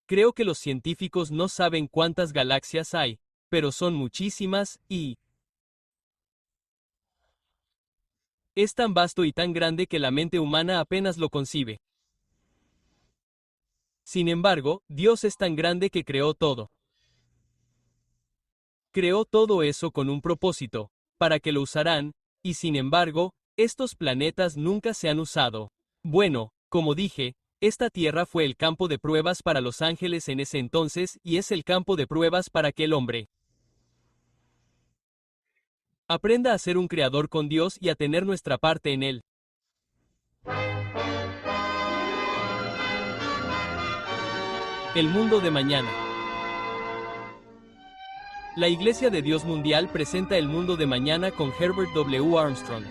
Creo que los científicos no saben cuántas galaxias hay, pero son muchísimas, y es tan vasto y tan grande que la mente humana apenas lo concibe. Sin embargo, Dios es tan grande que creó todo. Creó todo eso con un propósito, para que lo usarán, y sin embargo, estos planetas nunca se han usado. Bueno, como dije, esta Tierra fue el campo de pruebas para los ángeles en ese entonces y es el campo de pruebas para aquel hombre. Aprenda a ser un creador con Dios y a tener nuestra parte en él. El mundo de mañana. La Iglesia de Dios Mundial presenta El mundo de mañana con Herbert W. Armstrong.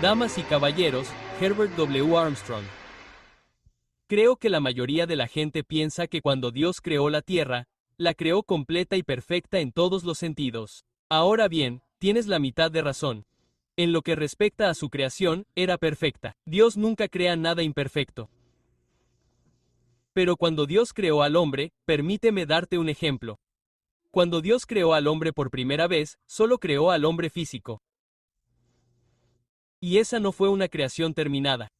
Damas y caballeros, Herbert W. Armstrong. Creo que la mayoría de la gente piensa que cuando Dios creó la Tierra, la creó completa y perfecta en todos los sentidos. Ahora bien, tienes la mitad de razón. En lo que respecta a su creación, era perfecta. Dios nunca crea nada imperfecto. Pero cuando Dios creó al hombre, permíteme darte un ejemplo. Cuando Dios creó al hombre por primera vez, solo creó al hombre físico. Y esa no fue una creación terminada.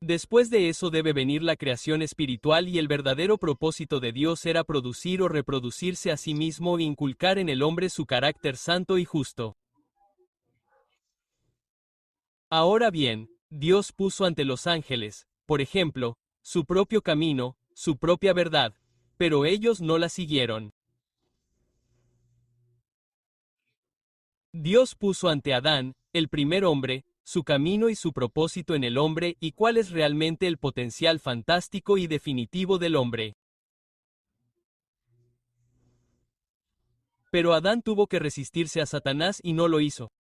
Después de eso debe venir la creación espiritual y el verdadero propósito de Dios era producir o reproducirse a sí mismo e inculcar en el hombre su carácter santo y justo. Ahora bien, Dios puso ante los ángeles, por ejemplo, su propio camino, su propia verdad, pero ellos no la siguieron. Dios puso ante Adán, el primer hombre, su camino y su propósito en el hombre y cuál es realmente el potencial fantástico y definitivo del hombre. Pero Adán tuvo que resistirse a Satanás y no lo hizo.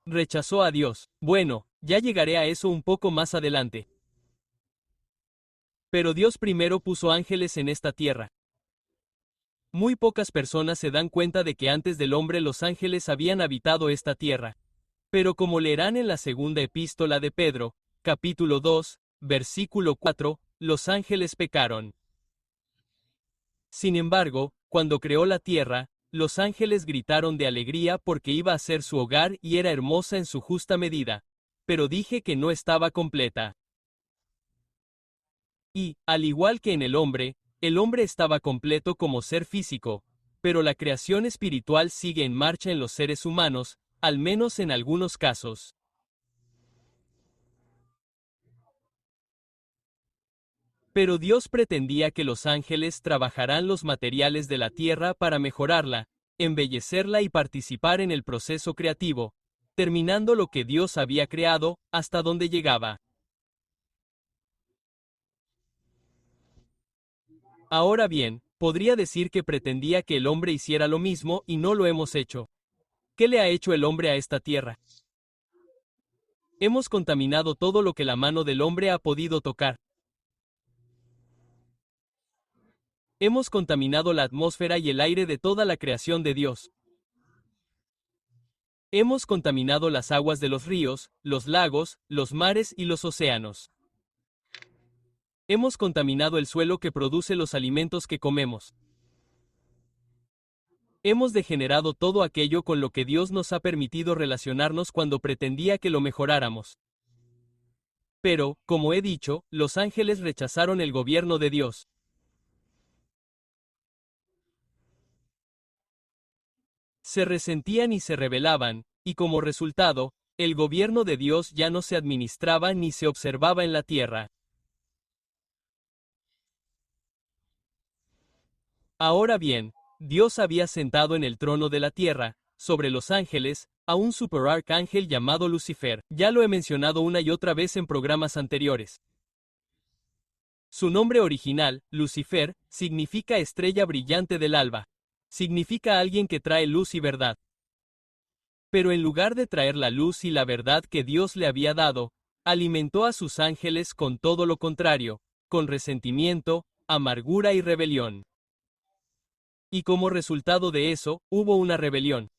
Rechazó a Dios. Bueno, ya llegaré a eso un poco más adelante. Pero Dios primero puso ángeles en esta tierra. Muy pocas personas se dan cuenta de que antes del hombre los ángeles habían habitado esta tierra. Pero como leerán en la segunda epístola de Pedro, capítulo 2, versículo 4, los ángeles pecaron. Sin embargo, cuando creó la tierra, los ángeles gritaron de alegría porque iba a ser su hogar y era hermosa en su justa medida. Pero dije que no estaba completa. Y, al igual que en el hombre estaba completo como ser físico, pero la creación espiritual sigue en marcha en los seres humanos, al menos en algunos casos. Pero Dios pretendía que los ángeles trabajarán los materiales de la tierra para mejorarla, embellecerla y participar en el proceso creativo, terminando lo que Dios había creado, hasta donde llegaba. Ahora bien, podría decir que pretendía que el hombre hiciera lo mismo y no lo hemos hecho. ¿Qué le ha hecho el hombre a esta tierra? Hemos contaminado todo lo que la mano del hombre ha podido tocar. Hemos contaminado la atmósfera y el aire de toda la creación de Dios. Hemos contaminado las aguas de los ríos, los lagos, los mares y los océanos. Hemos contaminado el suelo que produce los alimentos que comemos. Hemos degenerado todo aquello con lo que Dios nos ha permitido relacionarnos cuando pretendía que lo mejoráramos. Pero, como he dicho, los ángeles rechazaron el gobierno de Dios. Se resentían y se rebelaban, y como resultado, el gobierno de Dios ya no se administraba ni se observaba en la tierra. Ahora bien, Dios había sentado en el trono de la tierra, sobre los ángeles, a un superarcángel llamado Lucifer. Ya lo he mencionado una y otra vez en programas anteriores. Su nombre original, Lucifer, significa estrella brillante del alba. Significa alguien que trae luz y verdad. Pero en lugar de traer la luz y la verdad que Dios le había dado, alimentó a sus ángeles con todo lo contrario, con resentimiento, amargura y rebelión. Y como resultado de eso, hubo una rebelión.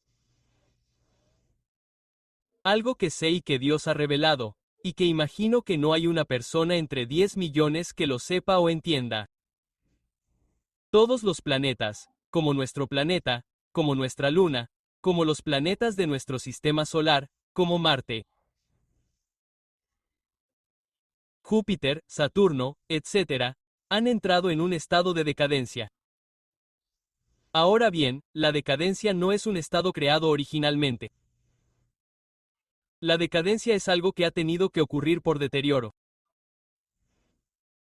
Algo que sé y que Dios ha revelado, y que imagino que no hay una persona entre 10 millones que lo sepa o entienda. Todos los planetas, como nuestro planeta, como nuestra luna, como los planetas de nuestro sistema solar, como Marte, Júpiter, Saturno, etc., han entrado en un estado de decadencia. Ahora bien, la decadencia no es un estado creado originalmente. La decadencia es algo que ha tenido que ocurrir por deterioro.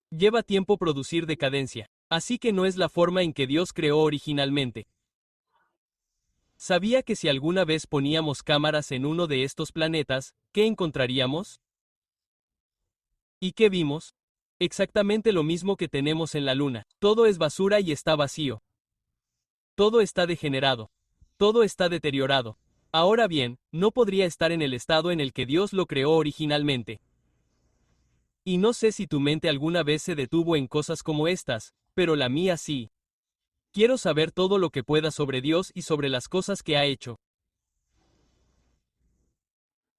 Lleva tiempo producir decadencia, así que no es la forma en que Dios creó originalmente. ¿Sabía que si alguna vez poníamos cámaras en uno de estos planetas, qué encontraríamos? ¿Y qué vimos? Exactamente lo mismo que tenemos en la Luna. Todo es basura y está vacío. Todo está degenerado. Todo está deteriorado. Ahora bien, no podría estar en el estado en el que Dios lo creó originalmente. Y no sé si tu mente alguna vez se detuvo en cosas como estas, pero la mía sí. Quiero saber todo lo que pueda sobre Dios y sobre las cosas que ha hecho.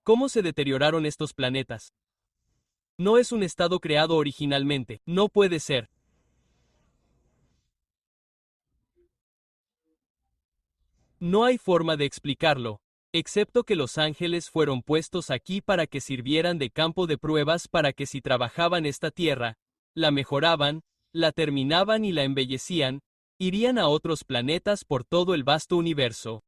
¿Cómo se deterioraron estos planetas? No es un estado creado originalmente, no puede ser. No hay forma de explicarlo, excepto que los ángeles fueron puestos aquí para que sirvieran de campo de pruebas para que si trabajaban esta tierra, la mejoraban, la terminaban y la embellecían, irían a otros planetas por todo el vasto universo.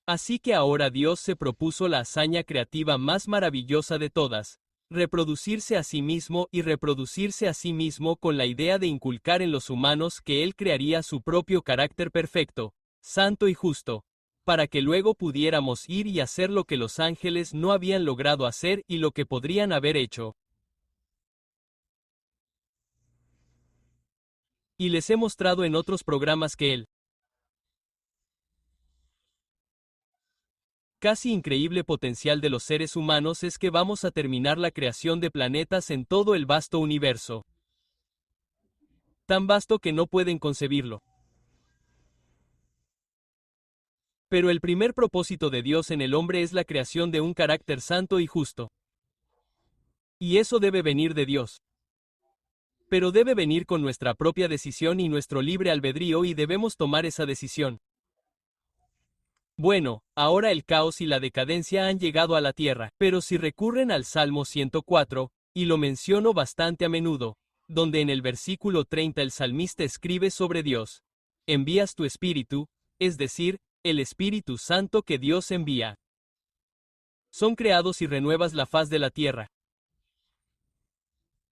Así que ahora Dios se propuso la hazaña creativa más maravillosa de todas, reproducirse a sí mismo y reproducirse a sí mismo con la idea de inculcar en los humanos que Él crearía su propio carácter perfecto, santo y justo, para que luego pudiéramos ir y hacer lo que los ángeles no habían logrado hacer y lo que podrían haber hecho. Y les he mostrado en otros programas que Él, casi increíble potencial de los seres humanos es que vamos a terminar la creación de planetas en todo el vasto universo. Tan vasto que no pueden concebirlo. Pero el primer propósito de Dios en el hombre es la creación de un carácter santo y justo. Y eso debe venir de Dios. Pero debe venir con nuestra propia decisión y nuestro libre albedrío y debemos tomar esa decisión. Bueno, ahora el caos y la decadencia han llegado a la tierra, pero si recurren al Salmo 104, y lo menciono bastante a menudo, donde en el versículo 30 el salmista escribe sobre Dios: envías tu espíritu, es decir, el Espíritu Santo que Dios envía. Son creados y renuevas la faz de la tierra.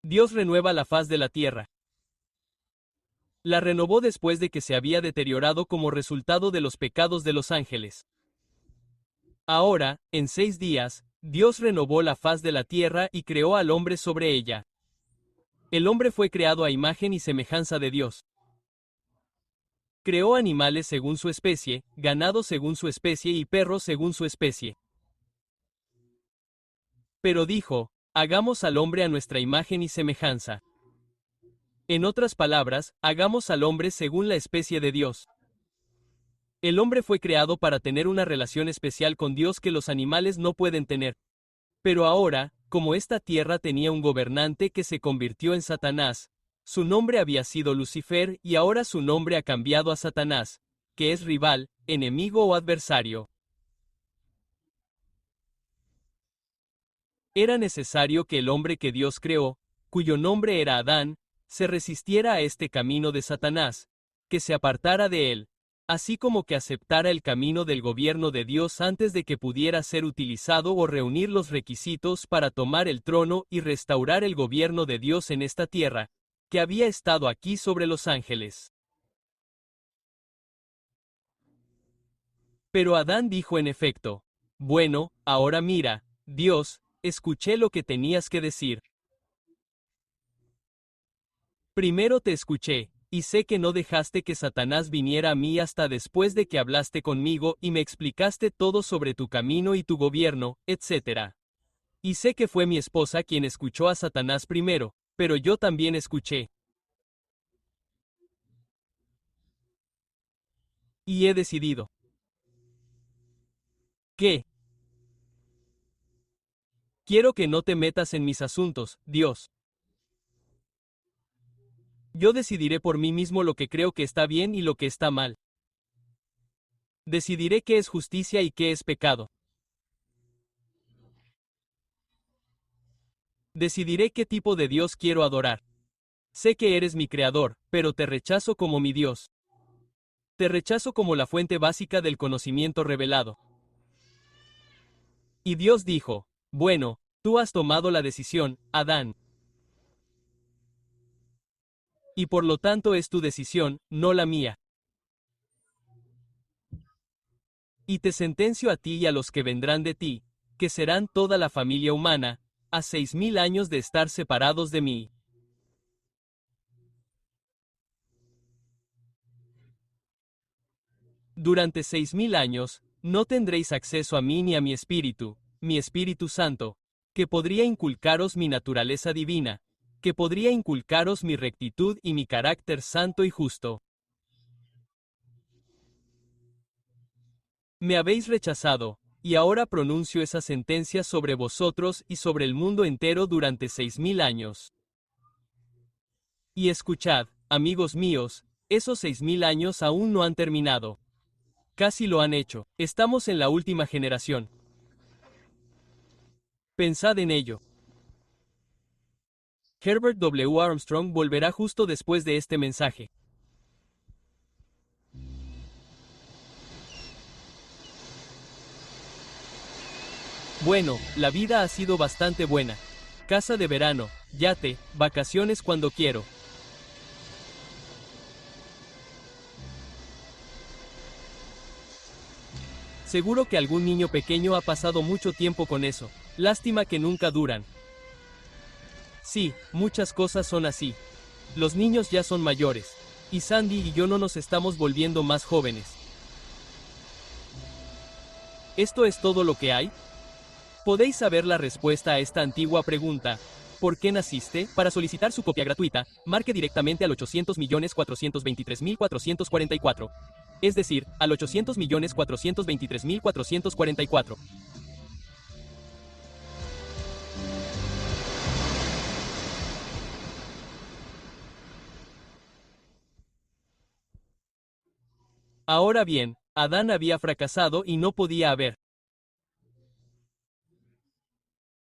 Dios renueva la faz de la tierra. La renovó después de que se había deteriorado como resultado de los pecados de los ángeles. Ahora, en 6 días, Dios renovó la faz de la tierra y creó al hombre sobre ella. El hombre fue creado a imagen y semejanza de Dios. Creó animales según su especie, ganado según su especie y perros según su especie. Pero dijo: hagamos al hombre a nuestra imagen y semejanza. En otras palabras, hagamos al hombre según la especie de Dios. El hombre fue creado para tener una relación especial con Dios que los animales no pueden tener. Pero ahora, como esta tierra tenía un gobernante que se convirtió en Satanás, su nombre había sido Lucifer y ahora su nombre ha cambiado a Satanás, que es rival, enemigo o adversario. Era necesario que el hombre que Dios creó, cuyo nombre era Adán, se resistiera a este camino de Satanás, que se apartara de él, así como que aceptara el camino del gobierno de Dios antes de que pudiera ser utilizado o reunir los requisitos para tomar el trono y restaurar el gobierno de Dios en esta tierra, que había estado aquí sobre los ángeles. Pero Adán dijo en efecto: bueno, ahora mira, Dios, escuché lo que tenías que decir. Primero te escuché, y sé que no dejaste que Satanás viniera a mí hasta después de que hablaste conmigo y me explicaste todo sobre tu camino y tu gobierno, etc. Y sé que fue mi esposa quien escuchó a Satanás primero, pero yo también escuché. Y he decidido. ¿Qué? Quiero que no te metas en mis asuntos, Dios. Yo decidiré por mí mismo lo que creo que está bien y lo que está mal. Decidiré qué es justicia y qué es pecado. Decidiré qué tipo de Dios quiero adorar. Sé que eres mi creador, pero te rechazo como mi Dios. Te rechazo como la fuente básica del conocimiento revelado. Y Dios dijo, bueno, tú has tomado la decisión, Adán. Y por lo tanto es tu decisión, no la mía. Y te sentencio a ti y a los que vendrán de ti, que serán toda la familia humana, a 6000 años de estar separados de mí. Durante 6000 años, no tendréis acceso a mí ni a mi Espíritu Santo, que podría inculcaros mi naturaleza divina, que podría inculcaros mi rectitud y mi carácter santo y justo. Me habéis rechazado, y ahora pronuncio esa sentencia sobre vosotros y sobre el mundo entero durante 6000 años. Y escuchad, amigos míos, esos 6000 años aún no han terminado. Casi lo han hecho. Estamos en la última generación. Pensad en ello. Herbert W. Armstrong volverá justo después de este mensaje. Bueno, la vida ha sido bastante buena. Casa de verano, yate, vacaciones cuando quiero. Seguro que algún niño pequeño ha pasado mucho tiempo con eso. Lástima que nunca duran. Sí, muchas cosas son así. Los niños ya son mayores. Y Sandy y yo no nos estamos volviendo más jóvenes. ¿Esto es todo lo que hay? Podéis saber la respuesta a esta antigua pregunta. ¿Por qué naciste? Para solicitar su copia gratuita, marque directamente al 800.423.444. Es decir, al 800.423.444. Ahora bien, Adán había fracasado y no podía haber.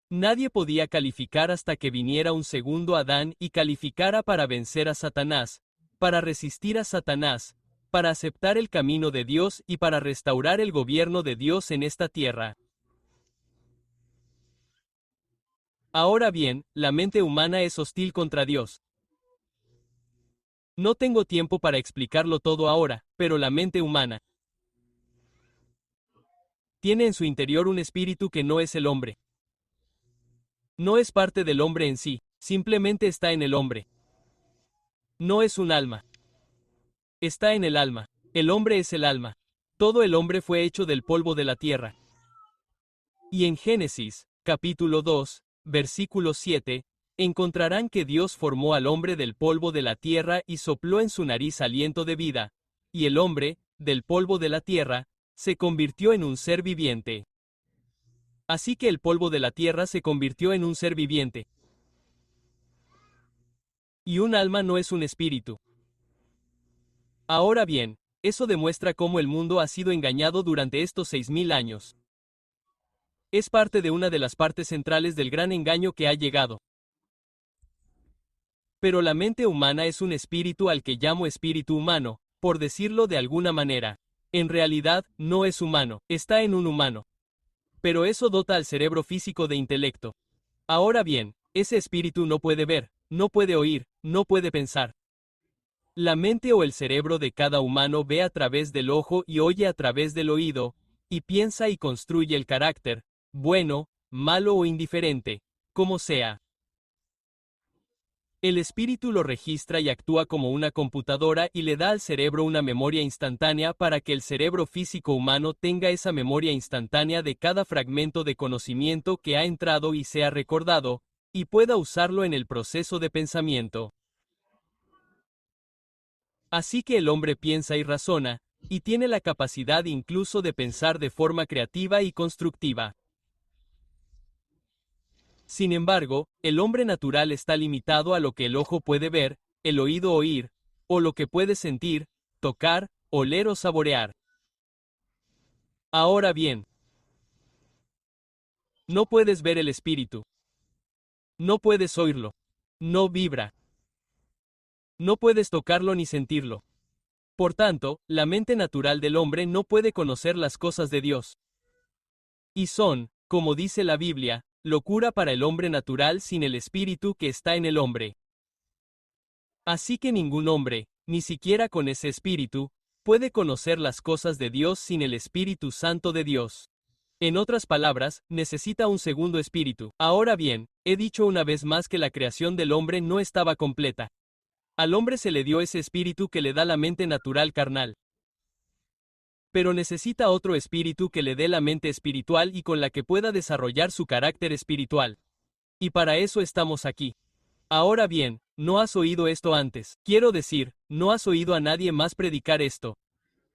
Nadie podía calificar hasta que viniera un segundo Adán y calificara para vencer a Satanás, para resistir a Satanás, para aceptar el camino de Dios y para restaurar el gobierno de Dios en esta tierra. Ahora bien, la mente humana es hostil contra Dios. No tengo tiempo para explicarlo todo ahora, pero la mente humana tiene en su interior un espíritu que no es el hombre. No es parte del hombre en sí, simplemente está en el hombre. No es un alma. Está en el alma. El hombre es el alma. Todo el hombre fue hecho del polvo de la tierra. Y en Génesis, capítulo 2, versículo 7, encontrarán que Dios formó al hombre del polvo de la tierra y sopló en su nariz aliento de vida, y el hombre, del polvo de la tierra, se convirtió en un ser viviente. Así que el polvo de la tierra se convirtió en un ser viviente. Y un alma no es un espíritu. Ahora bien, eso demuestra cómo el mundo ha sido engañado durante estos 6000 años. Es parte de una de las partes centrales del gran engaño que ha llegado. Pero la mente humana es un espíritu al que llamo espíritu humano, por decirlo de alguna manera. En realidad, no es humano, está en un humano. Pero eso dota al cerebro físico de intelecto. Ahora bien, ese espíritu no puede ver, no puede oír, no puede pensar. La mente o el cerebro de cada humano ve a través del ojo y oye a través del oído, y piensa y construye el carácter, bueno, malo o indiferente, como sea. El espíritu lo registra y actúa como una computadora y le da al cerebro una memoria instantánea para que el cerebro físico humano tenga esa memoria instantánea de cada fragmento de conocimiento que ha entrado y sea recordado, y pueda usarlo en el proceso de pensamiento. Así que el hombre piensa y razona, y tiene la capacidad incluso de pensar de forma creativa y constructiva. Sin embargo, el hombre natural está limitado a lo que el ojo puede ver, el oído oír, o lo que puede sentir, tocar, oler o saborear. Ahora bien, no puedes ver el espíritu. No puedes oírlo. No vibra. No puedes tocarlo ni sentirlo. Por tanto, la mente natural del hombre no puede conocer las cosas de Dios. Y son, como dice la Biblia, locura para el hombre natural sin el espíritu que está en el hombre. Así que ningún hombre, ni siquiera con ese espíritu, puede conocer las cosas de Dios sin el Espíritu Santo de Dios. En otras palabras, necesita un segundo espíritu. Ahora bien, he dicho una vez más que la creación del hombre no estaba completa. Al hombre se le dio ese espíritu que le da la mente natural carnal. Pero necesita otro espíritu que le dé la mente espiritual y con la que pueda desarrollar su carácter espiritual. Y para eso estamos aquí. Ahora bien, no has oído esto antes. Quiero decir, no has oído a nadie más predicar esto.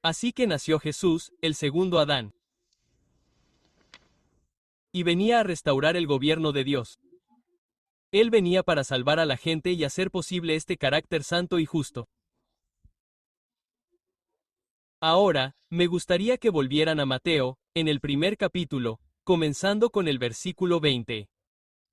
Así que nació Jesús, el segundo Adán. Y venía a restaurar el gobierno de Dios. Él venía para salvar a la gente y hacer posible este carácter santo y justo. Ahora, me gustaría que volvieran a Mateo, en el primer capítulo, comenzando con el versículo 20.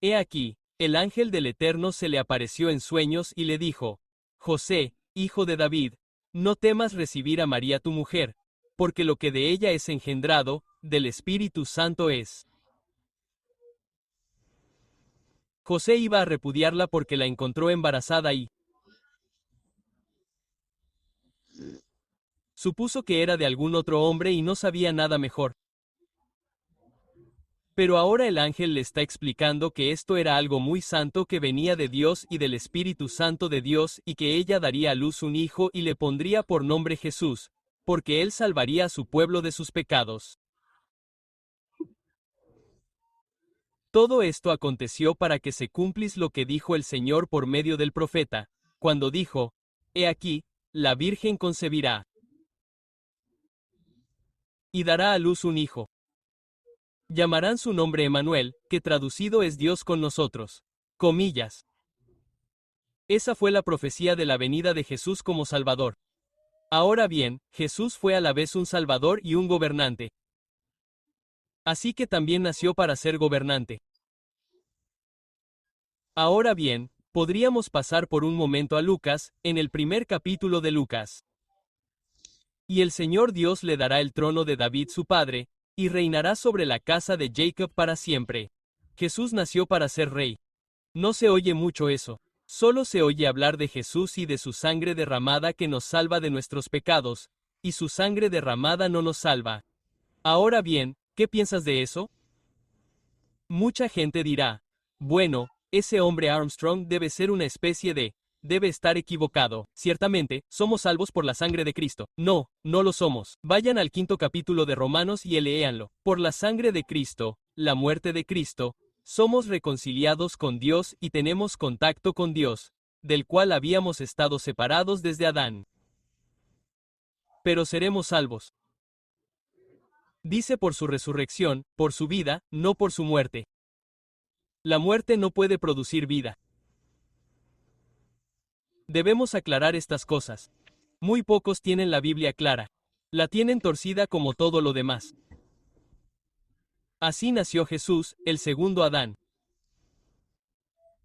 He aquí, el ángel del Eterno se le apareció en sueños y le dijo: José, hijo de David, no temas recibir a María tu mujer, porque lo que de ella es engendrado, del Espíritu Santo es. José iba a repudiarla porque la encontró embarazada y supuso que era de algún otro hombre y no sabía nada mejor. Pero ahora el ángel le está explicando que esto era algo muy santo que venía de Dios y del Espíritu Santo de Dios y que ella daría a luz un hijo y le pondría por nombre Jesús, porque él salvaría a su pueblo de sus pecados. Todo esto aconteció para que se cumpliese lo que dijo el Señor por medio del profeta, cuando dijo: He aquí, la Virgen concebirá y dará a luz un hijo. Llamarán su nombre Emmanuel, que traducido es Dios con nosotros. Comillas. Esa fue la profecía de la venida de Jesús como Salvador. Ahora bien, Jesús fue a la vez un Salvador y un gobernante. Así que también nació para ser gobernante. Ahora bien, podríamos pasar por un momento a Lucas, en el primer capítulo de Lucas. Y el Señor Dios le dará el trono de David su padre, y reinará sobre la casa de Jacob para siempre. Jesús nació para ser rey. No se oye mucho eso. Solo se oye hablar de Jesús y de su sangre derramada que nos salva de nuestros pecados, y su sangre derramada no nos salva. Ahora bien, ¿qué piensas de eso? Mucha gente dirá: bueno, ese hombre Armstrong debe ser una especie de... debe estar equivocado. Ciertamente, somos salvos por la sangre de Cristo. No, no lo somos. Vayan al quinto capítulo de Romanos y léanlo. Por la sangre de Cristo, la muerte de Cristo, somos reconciliados con Dios y tenemos contacto con Dios, del cual habíamos estado separados desde Adán. Pero seremos salvos. Dice por su resurrección, por su vida, no por su muerte. La muerte no puede producir vida. Debemos aclarar estas cosas. Muy pocos tienen la Biblia clara. La tienen torcida como todo lo demás. Así nació Jesús, el segundo Adán.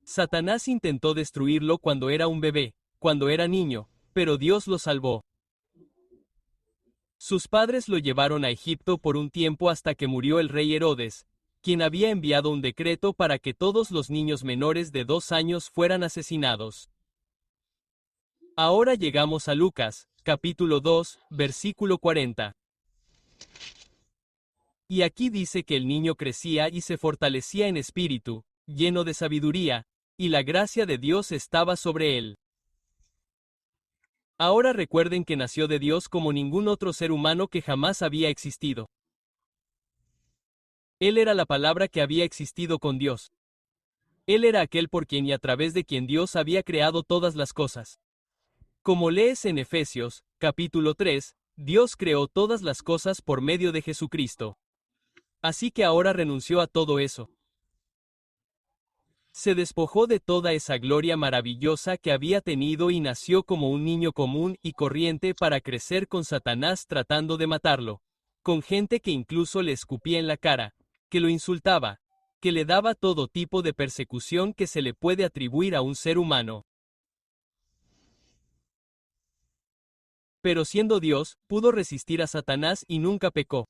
Satanás intentó destruirlo cuando era un bebé, cuando era niño, pero Dios lo salvó. Sus padres lo llevaron a Egipto por un tiempo hasta que murió el rey Herodes, quien había enviado un decreto para que todos los niños menores de 2 años fueran asesinados. Ahora llegamos a Lucas, capítulo 2, versículo 40. Y aquí dice que el niño crecía y se fortalecía en espíritu, lleno de sabiduría, y la gracia de Dios estaba sobre él. Ahora recuerden que nació de Dios como ningún otro ser humano que jamás había existido. Él era la palabra que había existido con Dios. Él era aquel por quien y a través de quien Dios había creado todas las cosas. Como lees en Efesios, capítulo 3, Dios creó todas las cosas por medio de Jesucristo. Así que ahora renunció a todo eso. Se despojó de toda esa gloria maravillosa que había tenido y nació como un niño común y corriente para crecer con Satanás tratando de matarlo, con gente que incluso le escupía en la cara, que lo insultaba, que le daba todo tipo de persecución que se le puede atribuir a un ser humano. Pero siendo Dios, pudo resistir a Satanás y nunca pecó.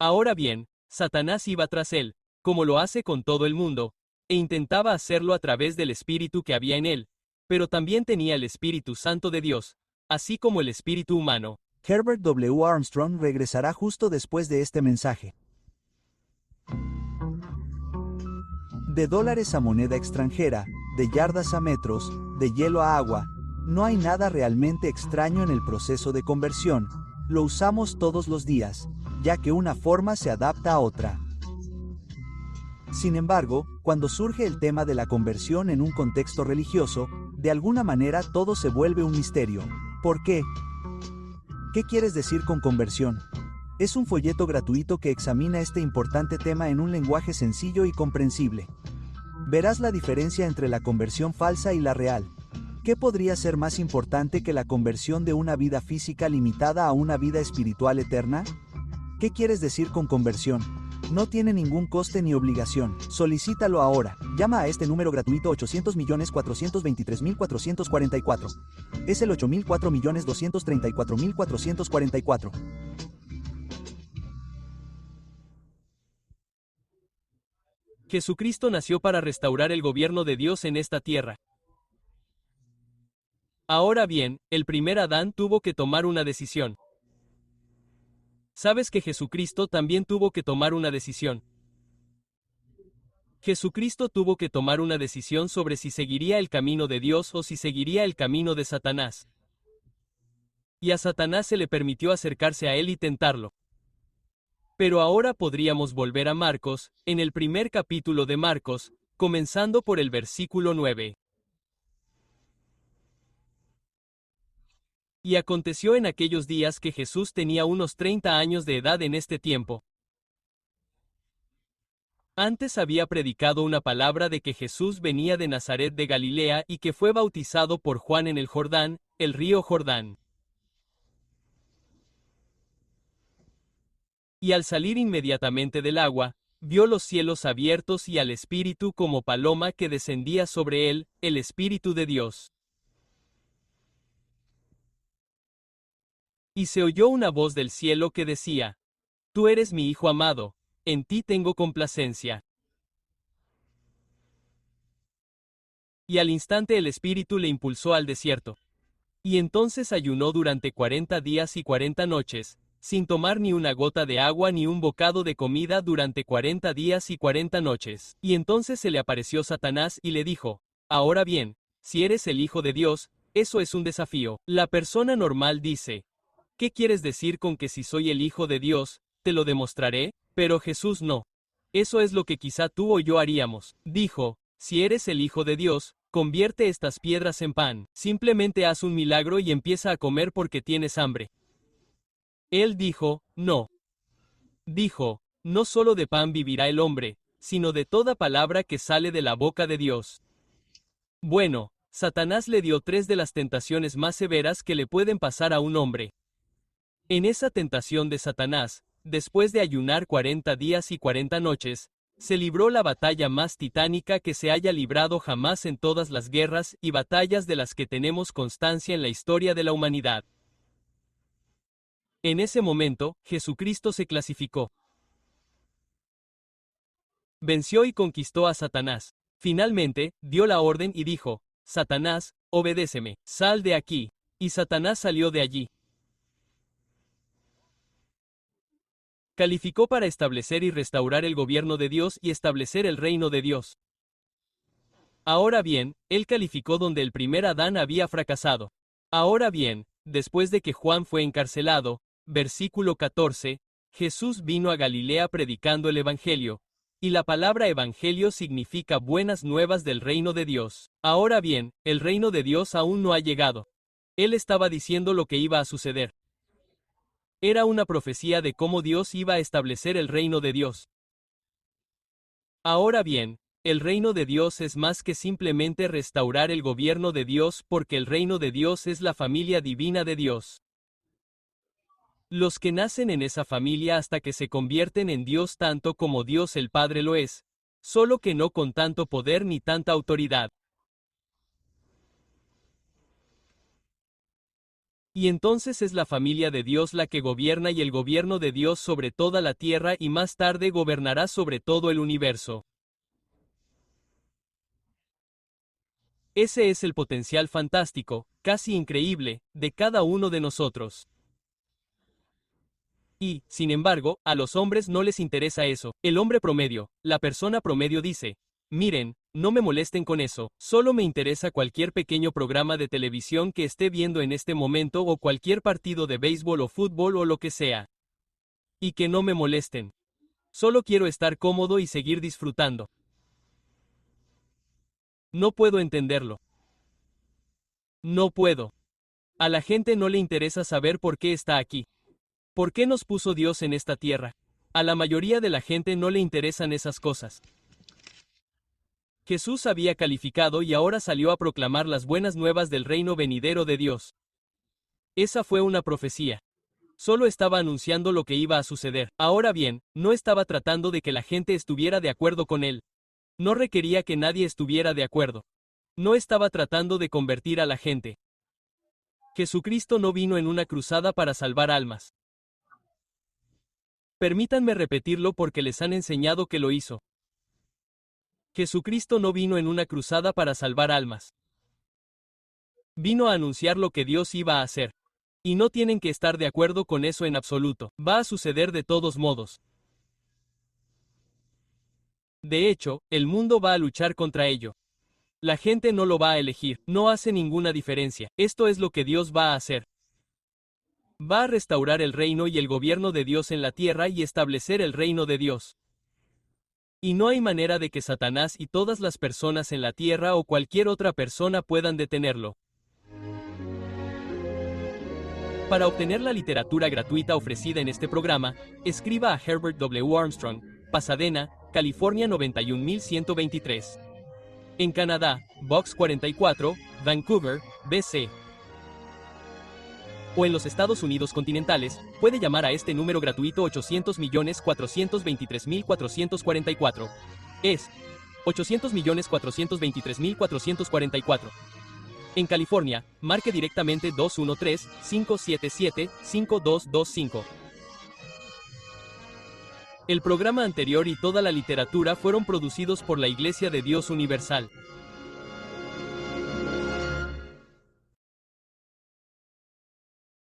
Ahora bien, Satanás iba tras él, como lo hace con todo el mundo, e intentaba hacerlo a través del espíritu que había en él, pero también tenía el Espíritu Santo de Dios, así como el espíritu humano. Herbert W. Armstrong regresará justo después de este mensaje. De dólares a moneda extranjera, de yardas a metros, de hielo a agua, no hay nada realmente extraño en el proceso de conversión. Lo usamos todos los días, ya que una forma se adapta a otra. Sin embargo, cuando surge el tema de la conversión en un contexto religioso, de alguna manera todo se vuelve un misterio. ¿Por qué? ¿Qué quieres decir con conversión? Es un folleto gratuito que examina este importante tema en un lenguaje sencillo y comprensible. Verás la diferencia entre la conversión falsa y la real. ¿Qué podría ser más importante que la conversión de una vida física limitada a una vida espiritual eterna? ¿Qué quieres decir con conversión? No tiene ningún coste ni obligación. Solicítalo ahora. Llama a este número gratuito 800.423.444. Es el 8004.234.444. Jesucristo nació para restaurar el gobierno de Dios en esta tierra. Ahora bien, el primer Adán tuvo que tomar una decisión. Sabes que Jesucristo también tuvo que tomar una decisión. Jesucristo tuvo que tomar una decisión sobre si seguiría el camino de Dios o si seguiría el camino de Satanás. Y a Satanás se le permitió acercarse a él y tentarlo. Pero ahora podríamos volver a Marcos, en el primer capítulo de Marcos, comenzando por el versículo 9. Y aconteció en aquellos días que Jesús tenía unos 30 años de edad en este tiempo. Antes había predicado una palabra de que Jesús venía de Nazaret de Galilea y que fue bautizado por Juan en el Jordán, el río Jordán. Y al salir inmediatamente del agua, vio los cielos abiertos y al Espíritu como paloma que descendía sobre él, el Espíritu de Dios. Y se oyó una voz del cielo que decía: Tú eres mi Hijo amado, en ti tengo complacencia. Y al instante el Espíritu le impulsó al desierto. Y entonces ayunó durante 40 días y 40 noches, sin tomar ni una gota de agua ni un bocado de comida durante 40 días y 40 noches. Y entonces se le apareció Satanás y le dijo: Ahora bien, si eres el Hijo de Dios, eso es un desafío. La persona normal dice: ¿Qué quieres decir con que si soy el Hijo de Dios, te lo demostraré? Pero Jesús no. Eso es lo que quizá tú o yo haríamos. Dijo: Si eres el Hijo de Dios, convierte estas piedras en pan. Simplemente haz un milagro y empieza a comer porque tienes hambre. Él dijo: No. Dijo: No solo de pan vivirá el hombre, sino de toda palabra que sale de la boca de Dios. Bueno, Satanás le dio 3 de las tentaciones más severas que le pueden pasar a un hombre. En esa tentación de Satanás, después de ayunar 40 días y 40 noches, se libró la batalla más titánica que se haya librado jamás en todas las guerras y batallas de las que tenemos constancia en la historia de la humanidad. En ese momento, Jesucristo se clasificó. Venció y conquistó a Satanás. Finalmente, dio la orden y dijo: Satanás, obedéceme, sal de aquí. Y Satanás salió de allí. Calificó para establecer y restaurar el gobierno de Dios y establecer el reino de Dios. Ahora bien, él calificó donde el primer Adán había fracasado. Ahora bien, después de que Juan fue encarcelado, versículo 14, Jesús vino a Galilea predicando el Evangelio. Y la palabra Evangelio significa buenas nuevas del reino de Dios. Ahora bien, el reino de Dios aún no ha llegado. Él estaba diciendo lo que iba a suceder. Era una profecía de cómo Dios iba a establecer el reino de Dios. Ahora bien, el reino de Dios es más que simplemente restaurar el gobierno de Dios, porque el reino de Dios es la familia divina de Dios. Los que nacen en esa familia hasta que se convierten en Dios tanto como Dios el Padre lo es, solo que no con tanto poder ni tanta autoridad. Y entonces es la familia de Dios la que gobierna y el gobierno de Dios sobre toda la tierra y más tarde gobernará sobre todo el universo. Ese es el potencial fantástico, casi increíble, de cada uno de nosotros. Y, sin embargo, a los hombres no les interesa eso. El hombre promedio, la persona promedio dice, miren, no me molesten con eso, solo me interesa cualquier pequeño programa de televisión que esté viendo en este momento o cualquier partido de béisbol o fútbol o lo que sea. Y que no me molesten. Solo quiero estar cómodo y seguir disfrutando. No puedo entenderlo. No puedo. A la gente no le interesa saber por qué está aquí. ¿Por qué nos puso Dios en esta tierra? A la mayoría de la gente no le interesan esas cosas. Jesús había calificado y ahora salió a proclamar las buenas nuevas del reino venidero de Dios. Esa fue una profecía. Solo estaba anunciando lo que iba a suceder. Ahora bien, no estaba tratando de que la gente estuviera de acuerdo con él. No requería que nadie estuviera de acuerdo. No estaba tratando de convertir a la gente. Jesucristo no vino en una cruzada para salvar almas. Permítanme repetirlo porque les han enseñado que lo hizo. Jesucristo no vino en una cruzada para salvar almas. Vino a anunciar lo que Dios iba a hacer. Y no tienen que estar de acuerdo con eso en absoluto. Va a suceder de todos modos. De hecho, el mundo va a luchar contra ello. La gente no lo va a elegir. No hace ninguna diferencia. Esto es lo que Dios va a hacer. Va a restaurar el reino y el gobierno de Dios en la tierra y establecer el reino de Dios. Y no hay manera de que Satanás y todas las personas en la tierra o cualquier otra persona puedan detenerlo. Para obtener la literatura gratuita ofrecida en este programa, escriba a Herbert W. Armstrong, Pasadena, California 91123. En Canadá, Box 44, Vancouver, BC. O en los Estados Unidos continentales, puede llamar a este número gratuito 800.423.444. Es 800.423.444. En California, marque directamente 213-577-5225. El programa anterior y toda la literatura fueron producidos por la Iglesia de Dios Universal.